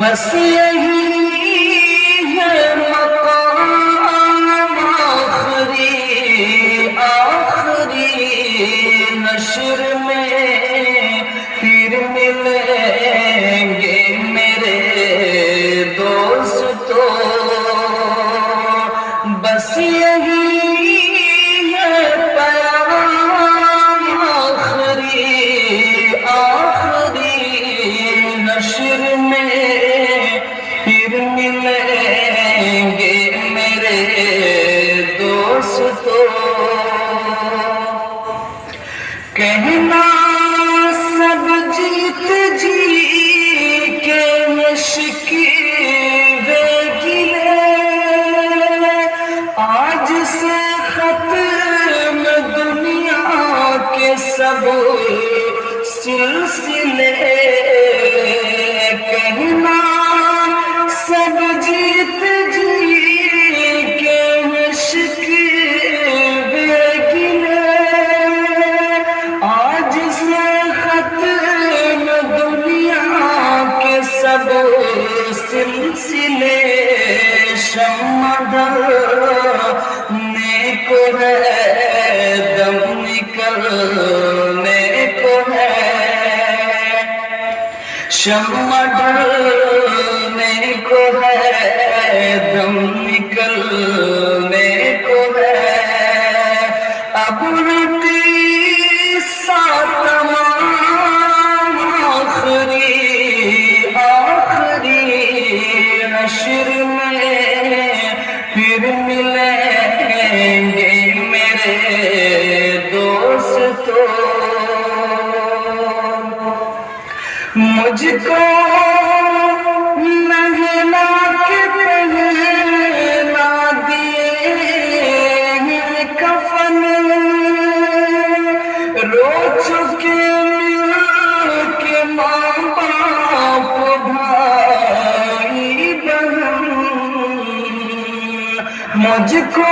بس یہی ہے مقام آخری نشر میں پھر ملیں گے میرے دوستو، بس یہی ہے پیام آخری نشر میں پھر ملیں گے میرے دوستو۔ کہنا سب جیت جی کے مشکل گلے، آج سے ختم دنیا کے سب سلسلے، کہنا سب جیت جی کے مشکل گلے، آج سے ختم دنیا کے سب سلسلے، شمع ڈھلنے کو ہے دم نکلنے کو ہے، شمع ڈھلنے کو ہے دم نکلنے کو ہے، اب رٹی سا تمام آخری نشر میں پھر ملیں گے میرے دوستو۔ مجھ کو نہلا کے پہنا دیے کفن، رو چکے مل کے ماں باپ بھائی بہن، مجھ کو